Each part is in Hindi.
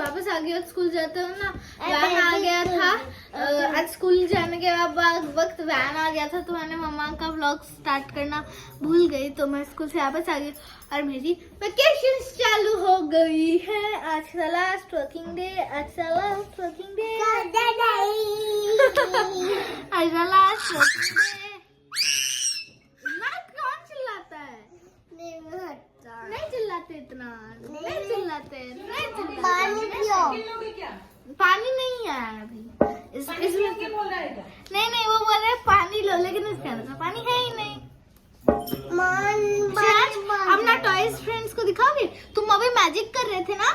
वापस आ गई और स्कूल जाते हो ना, वैन आ गया था। आज स्कूल जाने के बाद वक्त वैन आ गया था, तो मैंने मम्मा का व्लॉग स्टार्ट करना भूल गई, तो मैं स्कूल से वापस आ गई और मेरी वेकेशन चालू हो गई है। आज का लास्ट वर्किंग डे, आज का लास्ट वर्किंग डे, आज का लास्ट वर्किंग डे। कौन चिल्लाता है? नहीं चिल्लाते इतना, नहीं चिल्लाते, नहीं चिल्लाते। पानी पियो। पानी नहीं है अभी इसमें क्या बोल रहा है? नहीं वो बोल रहे पानी लो, लेकिन इसके अंदर पानी है ही नहीं। अपना टॉयज फ्रेंड्स को दिखाओगे? तुम अभी मैजिक कर रहे थे ना,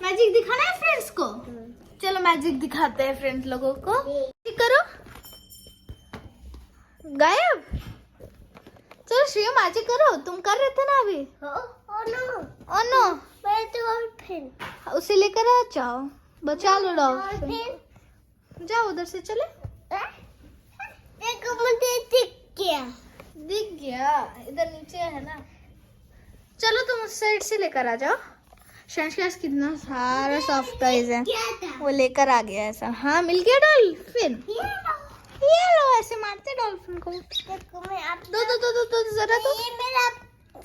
मैजिक दिखाना है फ्रेंड्स को। चलो मैजिक दिखाते हैं फ्रेंड्स लोगों को। करो, गायब। चलो श्रेया मैजिक करो, तुम कर रहे थे ना अभी। ओ नो मैं तो उसे लेकर आ जाओ, बचा लो डॉल्फिन। जाओ उधर से चले। देखो मुझे दिख गया, इधर नीचे है ना। चलो तुम उस साइड से लेकर आ जाओ। शंश कितना सारा सॉफ्ट टॉयज है, वो लेकर आ गया है सब। हाँ मिल गया डॉल्फिन। ये लो, ऐसे मारते डॉल्फिन को। दो जरा दो। ये मेरा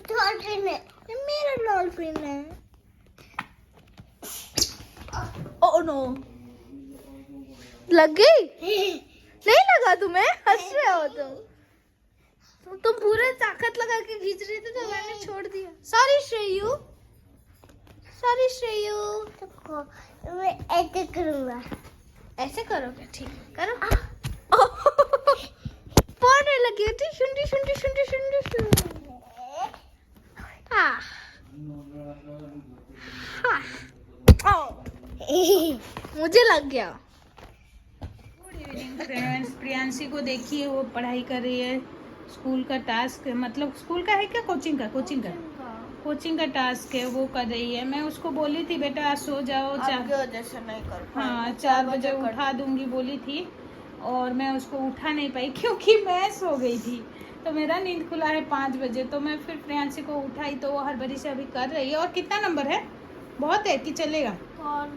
डॉल्फिन है, ये मेरा डॉल्फिन है। ओह नो, लग गई? नहीं लगा तुम्हें? हंस रहे हो तुम पूरे ताकत लगा के खींच रहे थे, तो मैंने छोड़ दिया। Sorry Shreyu, sorry Shreyu. मैं ऐसे करूँगा। ऐसे करोगे? ठीक है, करो। पढ़ने लगी थी। शुंडी शुंडी शुंडी शुंडी शुंडी। मुझे लग गया। Good evening friends. प्रियांशी को देखिए, वो पढ़ाई कर रही है। स्कूल का टास्क, मतलब स्कूल का है क्या, कोचिंग का टास्क है, वो कर रही है। मैं उसको बोली थी बेटा सो जाओ, 4 बजे उठा दूंगी बोली थी, और मैं उसको उठा नहीं पाई क्योंकि मैं सो गई थी। तो मेरा नींद खुला है 5 बजे, तो मैं फिर प्रियांशी को उठाई, तो वो हड़बड़ी से अभी कर रही है। और कितना नंबर है? बहुत है कि चलेगा? और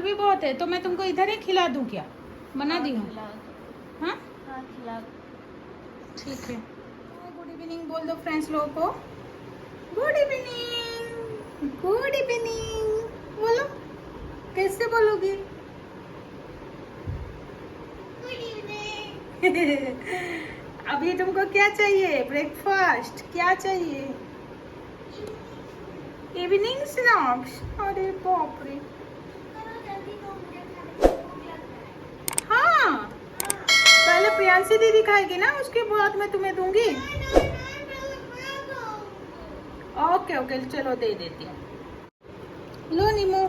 भी बहुत है। तो मैं तुमको इधर ही खिला दूं क्या? मना दी हूँ? हाँ ठीक है। गुड इवनिंग बोल दो फ्रेंड्स लोगों को। गुड इवनिंग, गुड इवनिंग बोलो। कैसे बोलोगी? अभी तुमको क्या चाहिए? ब्रेकफास्ट क्या चाहिए? Evening snacks? अरे बाप रे। हाँ पहले प्रियांशी दीदी खाएगी ना, उसके बाद मैं तुम्हें दूंगी। ओके चलो दे देती हूँ। लो नीमो।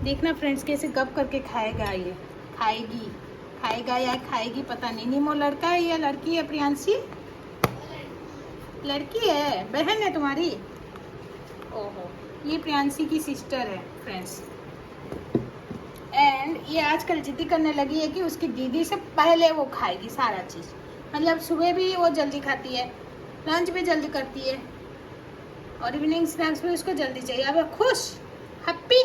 देखना फ्रेंड्स कैसे गप करके खाएगा ये। खाएगा या खाएगी पता नहीं। नीमो लड़का है या लड़की है? प्रियांशी लड़की है, बहन है तुम्हारी? ओहो, ये प्रियांशी की सिस्टर है फ्रेंड्स। एंड ये आजकल जिद्दी करने लगी है कि उसकी दीदी से पहले वो खाएगी सारा चीज़। मतलब सुबह भी वो जल्दी खाती है, लंच भी जल्दी करती है, और इवनिंग स्नैक्स भी उसको जल्दी चाहिए। अब खुश, हैप्पी।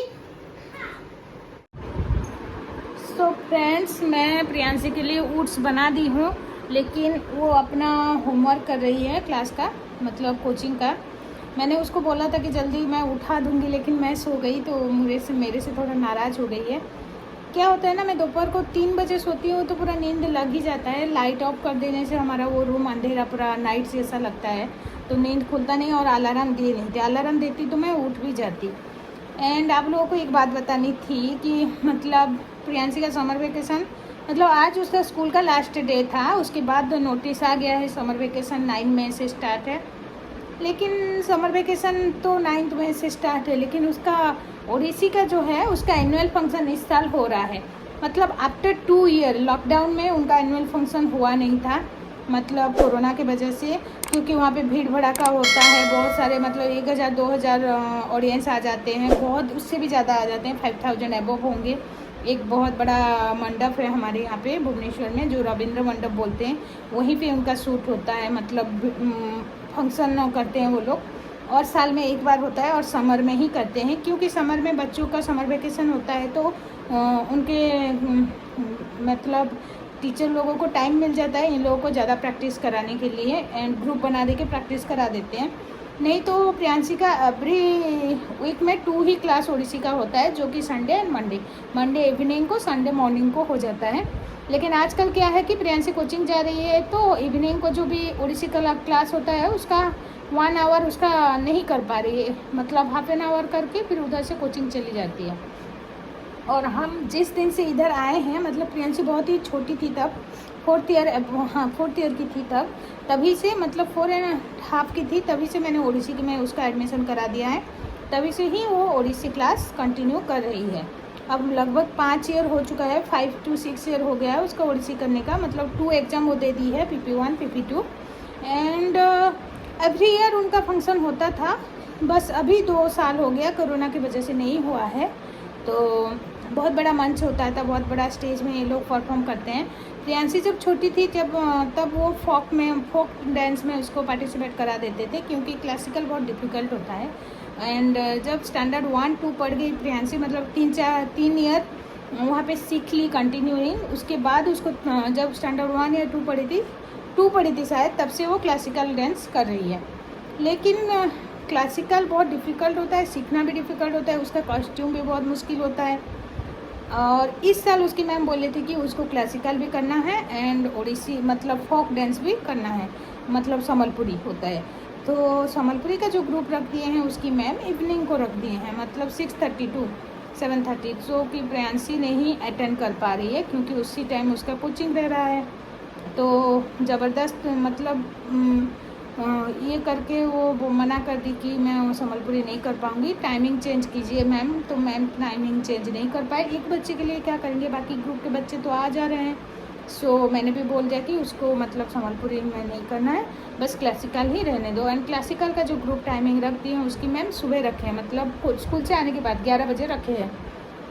सो फ्रेंड्स, मैं प्रियांशी के लिए ओट्स बना दी हूँ, लेकिन वो अपना होमवर्क कर रही है क्लास का, मतलब कोचिंग का। मैंने उसको बोला था कि जल्दी मैं उठा दूंगी, लेकिन मैं सो गई, तो मेरे से थोड़ा नाराज़ हो गई है। क्या होता है ना, मैं दोपहर को 3 बजे सोती हूँ तो पूरा नींद लग ही जाता है। लाइट ऑफ कर देने से हमारा वो रूम अंधेरा पूरा नाइट जैसा लगता है, तो नींद खुलता नहीं। और अलार्म दिए नहीं थे, अलार्म देती तो मैं उठ भी जाती। एंड आप लोगों को एक बात बतानी थी कि मतलब प्रियांशी का समर वेकेशन, मतलब आज उसका स्कूल का लास्ट डे था। उसके बाद नोटिस आ गया है समर वेकेशन 9 मई से स्टार्ट है। लेकिन समर वेकेशन तो 9 मई से स्टार्ट है, लेकिन उसका ओडिसी का जो है उसका एनुअल फंक्शन इस साल हो रहा है। मतलब आफ्टर 2 ईयर लॉकडाउन में उनका एनुअल फंक्शन हुआ नहीं था, मतलब कोरोना की वजह से, क्योंकि वहाँ पे भीड़ भड़ाका होता है, बहुत सारे मतलब 1000-2000 ऑडियंस आ जाते हैं, बहुत उससे भी ज़्यादा आ जाते हैं, 5000 एबव होंगे। एक बहुत बड़ा मंडप है हमारे यहाँ पे भुवनेश्वर में, जो रविंद्र मंडप बोलते हैं, वहीं पे उनका शूट होता है, मतलब फंक्शन करते हैं वो लोग। और साल में एक बार होता है और समर में ही करते हैं, क्योंकि समर में बच्चों का समर वेकेशन होता है तो उनके मतलब टीचर लोगों को टाइम मिल जाता है इन लोगों को ज़्यादा प्रैक्टिस कराने के लिए, एंड ग्रुप बना दे के प्रैक्टिस करा देते हैं। नहीं तो प्रियांशी का एवरी वीक में 2 ही क्लास ओडिसी का होता है, जो कि संडे एंड मंडे इवनिंग को, संडे मॉर्निंग को हो जाता है। लेकिन आजकल क्या है कि प्रियांशी कोचिंग जा रही है तो इवनिंग को जो भी ओडिसी का क्लास होता है उसका 1 आवर उसका नहीं कर पा रही है, मतलब हाफ एन आवर करके फिर उधर से कोचिंग चली जाती है। और हम जिस दिन से इधर आए हैं, मतलब प्रियांशी बहुत ही छोटी थी तब, 4th ईयर की थी तभी से, मतलब 4.5 की थी तभी से मैंने ओडिसी की में उसका एडमिशन करा दिया है, तभी से ही वो ओडिसी क्लास कंटिन्यू कर रही है। अब लगभग 5 ईयर हो चुका है, 5 to 6 ईयर हो गया है उसका ओडिसी करने का, मतलब 2 एग्ज़ाम वो दे दी है, PP1 PP2, and every year उनका फंक्शन होता था। बस अभी 2 साल हो गया कोरोना की वजह से नहीं हुआ है, तो बहुत बड़ा मंच होता था, बहुत बड़ा स्टेज में ये लोग परफॉर्म करते हैं। प्रियांशी जब छोटी थी तब वो फोक डांस में उसको पार्टिसिपेट करा देते थे, क्योंकि क्लासिकल बहुत डिफ़िकल्ट होता है। एंड जब स्टैंडर्ड 1-2 पढ़ गई प्रियांशी, मतलब 3 ईयर वहाँ पे सीख ली कंटिन्यूइंग, उसके बाद उसको जब स्टैंडर्ड 1 या 2 पढ़ी थी शायद, तब से वो क्लासिकल डांस कर रही है। लेकिन क्लासिकल बहुत डिफ़िकल्ट होता है, सीखना भी डिफ़िकल्ट होता है, उसका कॉस्ट्यूम भी बहुत मुश्किल होता है। और इस साल उसकी मैम बोले थे कि उसको क्लासिकल भी करना है एंड ओडिसी मतलब फोक डांस भी करना है, मतलब संबलपुरी होता है। तो संबलपुरी का जो ग्रुप रख दिए हैं उसकी मैम इवनिंग को रख दिए हैं, मतलब 6:30 to 7:30, जो कि प्रियांशी नहीं अटेंड कर पा रही है क्योंकि उसी टाइम उसका कोचिंग रह रहा है। तो ज़बरदस्त मतलब ये करके वो मना कर दी कि मैं वो संबलपुरी नहीं कर पाऊँगी, टाइमिंग चेंज कीजिए मैम। तो मैम टाइमिंग चेंज नहीं कर पाए, एक बच्चे के लिए क्या करेंगे, बाकी ग्रुप के बच्चे तो आ जा रहे हैं। सो मैंने भी बोल दिया कि उसको मतलब संबलपुरी में नहीं करना है, बस क्लासिकल ही रहने दो। एंड क्लासिकल का जो ग्रुप टाइमिंग रख दी है उसकी मैम सुबह रखे हैं, मतलब स्कूल से आने के बाद 11 बजे रखे हैं।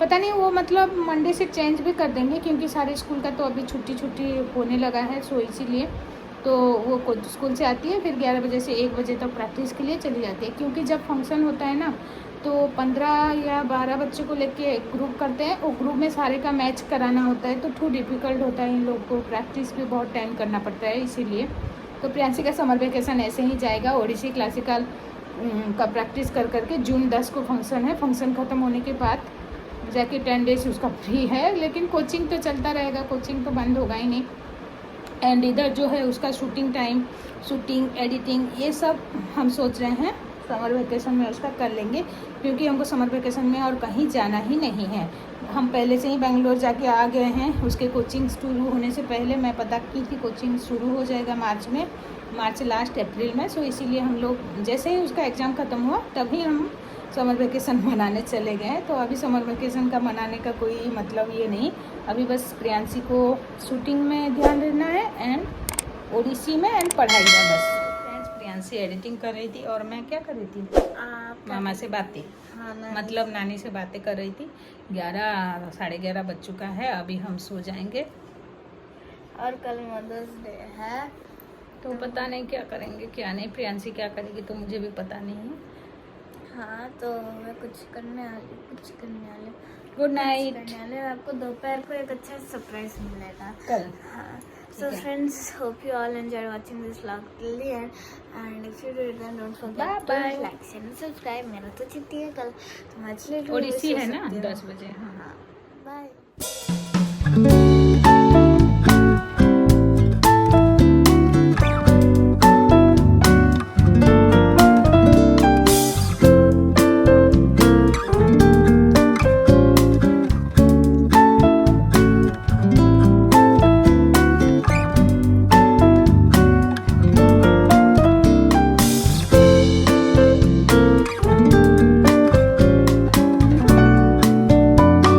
पता नहीं वो मतलब मंडे से चेंज भी कर देंगे, क्योंकि सारे स्कूल का तो अभी छुट्टी होने लगा है, सो इसीलिए तो वो स्कूल से आती है, फिर 11 बजे से 1 बजे तक प्रैक्टिस के लिए चली जाती है। क्योंकि जब फंक्शन होता है ना तो 15 या 12 बच्चों को लेके ग्रुप करते हैं, वो ग्रुप में सारे का मैच कराना होता है, तो थोड़ा डिफ़िकल्ट होता है इन लोगों को, प्रैक्टिस भी बहुत टाइम करना पड़ता है इसीलिए। तो प्रियांशी का समर वेकेशन ऐसे ही जाएगा, ओडिसी क्लासिकल का प्रैक्टिस कर करके। जून 10 को फंक्शन है, फंक्शन ख़त्म होने के बाद जाके 10 डेज उसका फ्री है, लेकिन कोचिंग तो चलता रहेगा, कोचिंग तो बंद होगा ही नहीं। एंड इधर जो है उसका शूटिंग एडिटिंग ये सब हम सोच रहे हैं समर वेकेशन में उसका कर लेंगे, क्योंकि हमको समर वेकेशन में और कहीं जाना ही नहीं है। हम पहले से ही बेंगलोर जाके आ गए हैं, उसके कोचिंग शुरू होने से पहले मैं पता की थी कोचिंग शुरू हो जाएगा मार्च लास्ट अप्रैल में। सो इसीलिए हम लोग जैसे ही उसका एग्ज़ाम ख़त्म हुआ तभी हम समर वेकेशन मनाने चले गए। तो अभी समर वेकेशन का मनाने का कोई मतलब ये नहीं, अभी बस प्रियांशी को शूटिंग में ध्यान देना है एंड ओडिसी में एंड पढ़ाई में बस। फ्रेंड्स, प्रियांशी एडिटिंग कर रही थी और मैं क्या कर रही थी, मामा से बातें, मतलब नानी से बातें कर रही थी। 11 साढ़े 11 बज चुका है, अभी हम सो जाएंगे और कल मदर्स डे है, तो पता नहीं क्या करेंगे क्या नहीं, प्रियांशी क्या करेगी तो मुझे भी पता नहीं है। हाँ तो मैं कुछ करने वाली गुड नाइट। आपको दोपहर को एक अच्छा सरप्राइज मिलेगा कल। हाँ, so friends, hope you all enjoyed watching this vlog till the end, and if you did then don't forget to like, share and subscribe। मेरा तो छुट्टी है कल, तो मैं ओडिसी है ना 10 बजे। हाँ, बाय।